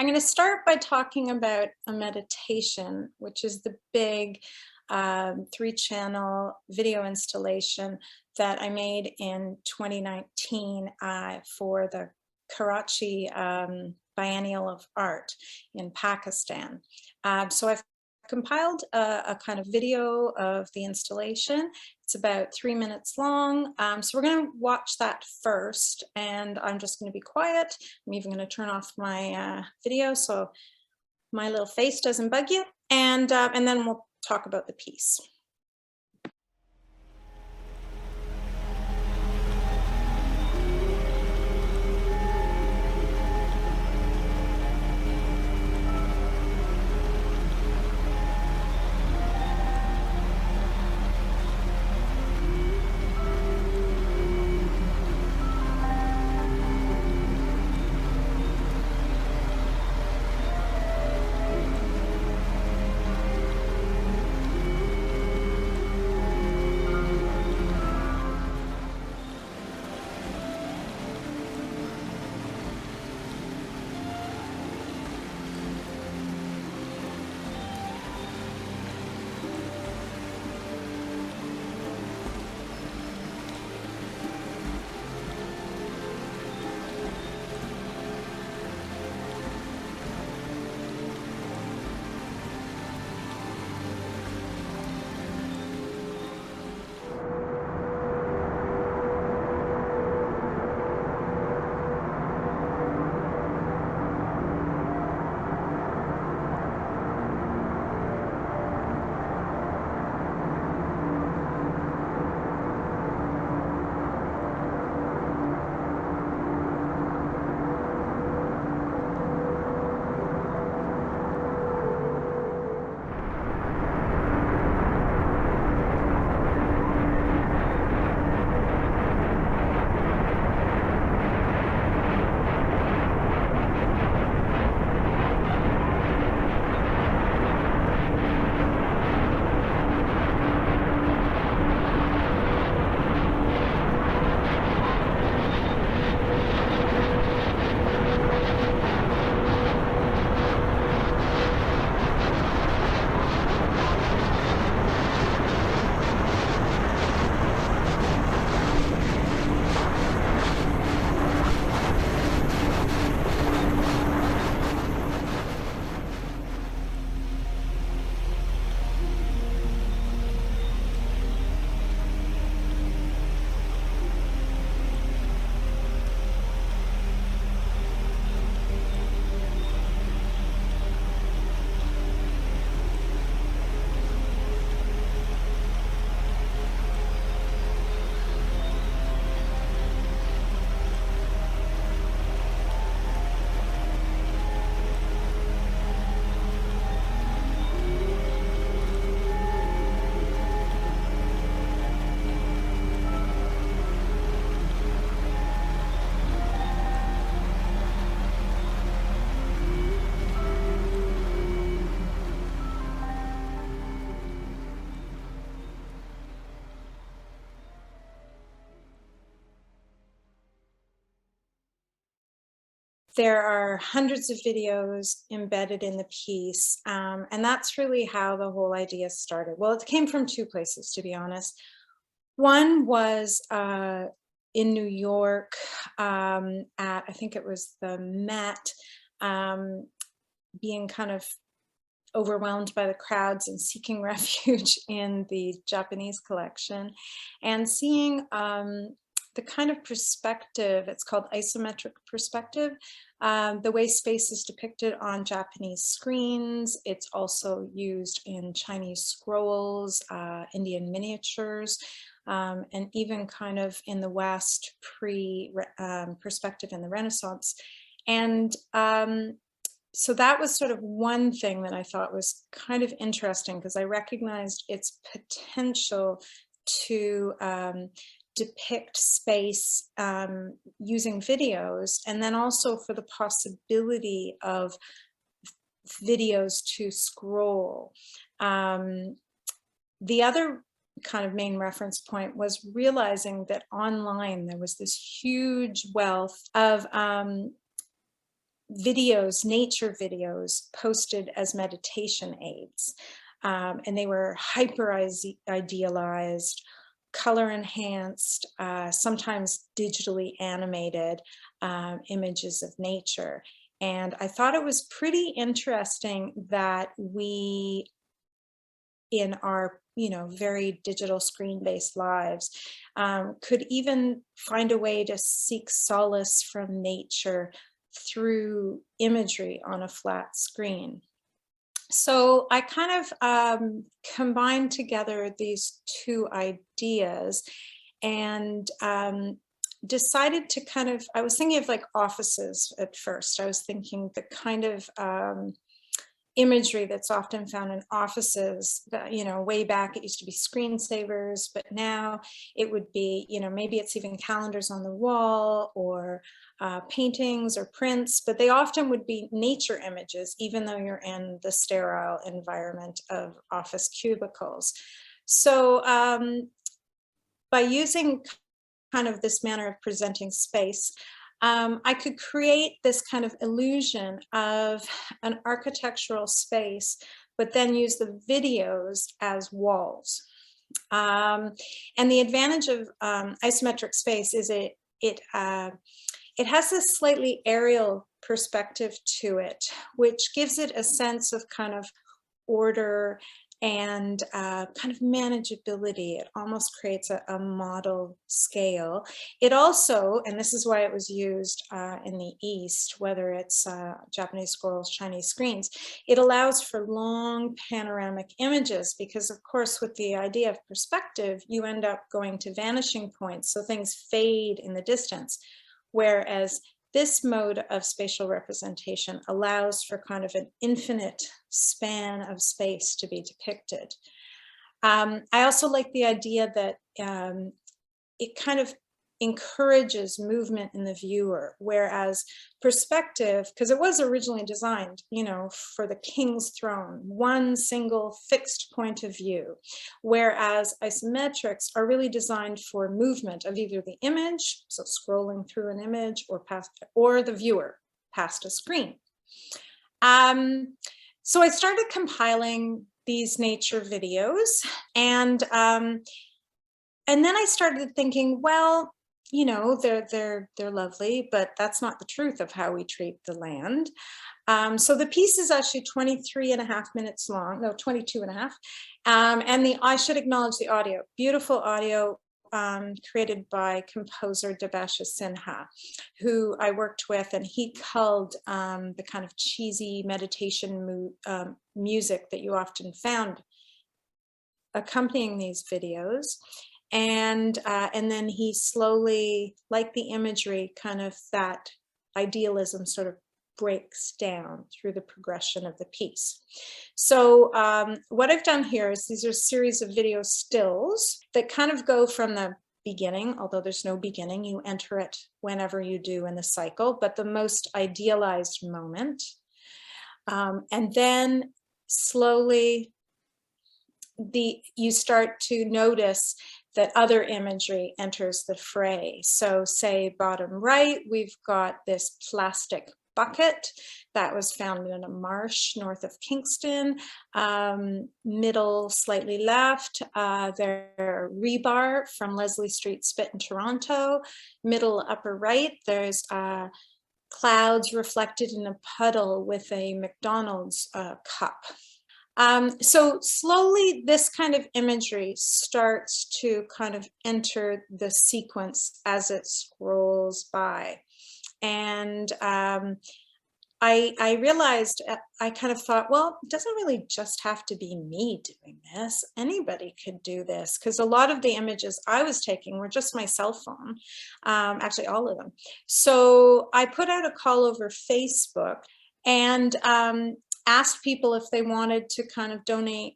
I'm going to start by talking about a meditation, which is the big 3-channel video installation that I made in 2019 for the Karachi Biennial of Art in Pakistan. So I've compiled a kind of video of the installation. It's about 3 minutes long. So we're going to watch that first, and I'm just going to be quiet. I'm even going to turn off my video so my little face doesn't bug you, and then we'll talk about the piece. There are hundreds of videos embedded in the piece, and that's really how the whole idea started. Well, it came from 2 places, to be honest. One was in New York at, I think it was the Met, being kind of overwhelmed by the crowds and seeking refuge in the Japanese collection, and seeing the kind of perspective, it's called isometric perspective, the way space is depicted on Japanese screens. It's also used in Chinese scrolls, Indian miniatures, and even kind of in the West perspective in the Renaissance. And so that was sort of one thing that I thought was kind of interesting, because I recognized its potential to depict space using videos, and then also for the possibility of videos to scroll. The other kind of main reference point was realizing that online there was this huge wealth of videos, nature videos, posted as meditation aids. And they were hyper idealized, color enhanced, sometimes digitally animated images of nature. And I thought it was pretty interesting that we, in our very digital screen-based lives, could even find a way to seek solace from nature through imagery on a flat screen. So I kind of combined together these two ideas and decided to I was thinking of like offices at first. I was thinking the kind of imagery that's often found in offices that, way back it used to be screensavers, but now it would be, maybe it's even calendars on the wall or paintings or prints, but they often would be nature images, even though you're in the sterile environment of office cubicles. So by using kind of this manner of presenting space, I could create this kind of illusion of an architectural space, but then use the videos as walls. And the advantage of isometric space is it has this slightly aerial perspective to it, which gives it a sense of kind of order and kind of manageability. It almost creates a model scale. It also, and this is why it was used in the East, whether it's Japanese scrolls, Chinese screens, it allows for long panoramic images because, of course, with the idea of perspective, you end up going to vanishing points, so things fade in the distance. Whereas this mode of spatial representation allows for kind of an infinite span of space to be depicted. I also like the idea that it kind of encourages movement in the viewer, whereas perspective, because it was originally designed, for the king's throne, one single fixed point of view, whereas isometrics are really designed for movement of either the image, so scrolling through an image, or the viewer past a screen. So I started compiling these nature videos, and then I started thinking, well, they're lovely, but that's not the truth of how we treat the land. So the piece is actually 23.5 minutes long, no, 22.5. And I should acknowledge the audio, beautiful audio created by composer Debasha Sinha, who I worked with, and he culled the kind of cheesy meditation music that you often found accompanying these videos. And then he slowly, like the imagery, kind of that idealism sort of breaks down through the progression of the piece. So what I've done here is these are a series of video stills that kind of go from the beginning, although there's no beginning, you enter it whenever you do in the cycle, but the most idealized moment. And then slowly you start to notice that other imagery enters the fray. So say bottom right, we've got this plastic bucket that was found in a marsh north of Kingston. Middle, slightly left, there rebar from Leslie Street Spit in Toronto. Middle upper right, there's clouds reflected in a puddle with a McDonald's cup. So slowly this kind of imagery starts to kind of enter the sequence as it scrolls by. And I realized, I kind of thought, well, it doesn't really just have to be me doing this. Anybody could do this, because a lot of the images I was taking were just my cell phone, actually all of them. So I put out a call over Facebook and asked people if they wanted to kind of donate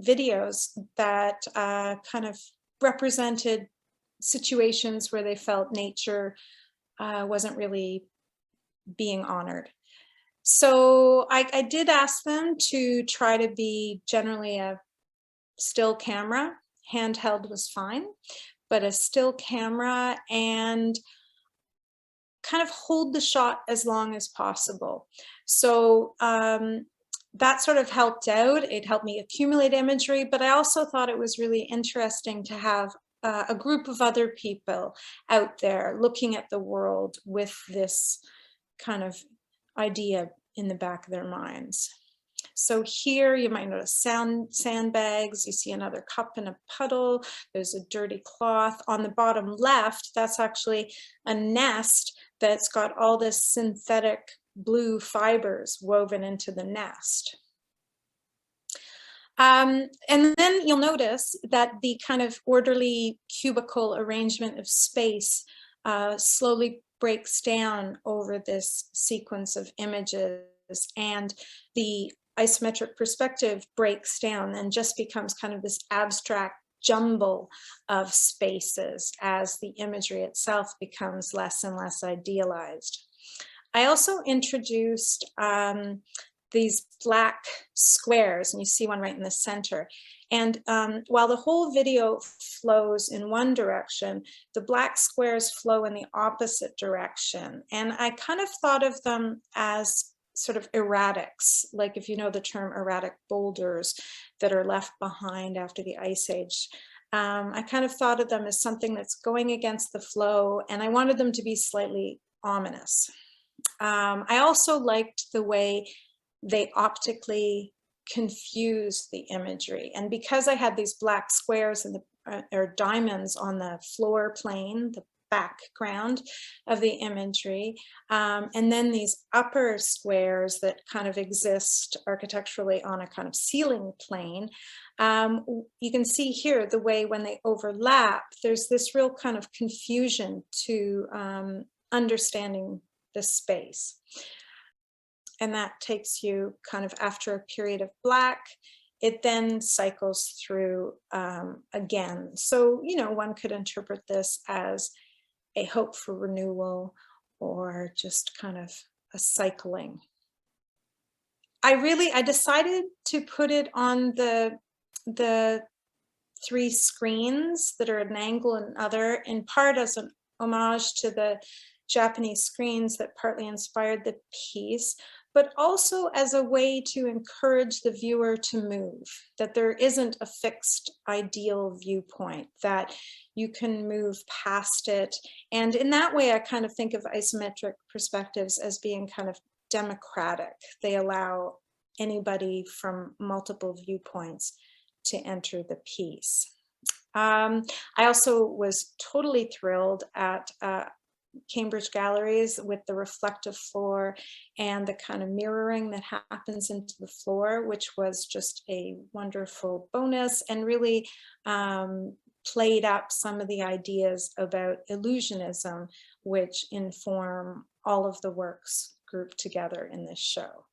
videos that kind of represented situations where they felt nature wasn't really being honored. So I did ask them to try to be generally a still camera. Handheld was fine, but a still camera, and kind of hold the shot as long as possible. So that sort of helped out. It helped me accumulate imagery, but I also thought it was really interesting to have a group of other people out there looking at the world with this kind of idea in the back of their minds. So here you might notice sandbags, you see another cup in a puddle, there's a dirty cloth. On the bottom left, that's actually a nest that's got all this synthetic blue fibers woven into the nest. And then you'll notice that the kind of orderly cubicle arrangement of space slowly breaks down over this sequence of images, and the isometric perspective breaks down and just becomes kind of this abstract jumble of spaces as the imagery itself becomes less and less idealized. I also introduced these black squares, and you see one right in the center. And while the whole video flows in one direction, the black squares flow in the opposite direction. And I kind of thought of them as sort of erratics, like if you know the term erratic boulders that are left behind after the ice age. I kind of thought of them as something that's going against the flow, and I wanted them to be slightly ominous. I also liked the way they optically confuse the imagery. And because I had these black squares and or diamonds on the floor plane, the background of the imagery, and then these upper squares that kind of exist architecturally on a kind of ceiling plane, you can see here the way when they overlap, there's this real kind of confusion to understanding the space. And that takes you kind of after a period of black, it then cycles through again. So, you know, one could interpret this as a hope for renewal or just kind of a cycling. I decided to put it on the 3 screens that are at an angle and other, in part as an homage to the Japanese screens that partly inspired the piece, but also as a way to encourage the viewer to move, that there isn't a fixed ideal viewpoint, that you can move past it. And in that way, I kind of think of isometric perspectives as being kind of democratic. They allow anybody from multiple viewpoints to enter the piece. I also was totally thrilled at Cambridge Galleries with the reflective floor and the kind of mirroring that happens into the floor, which was just a wonderful bonus and really played up some of the ideas about illusionism, which inform all of the works grouped together in this show.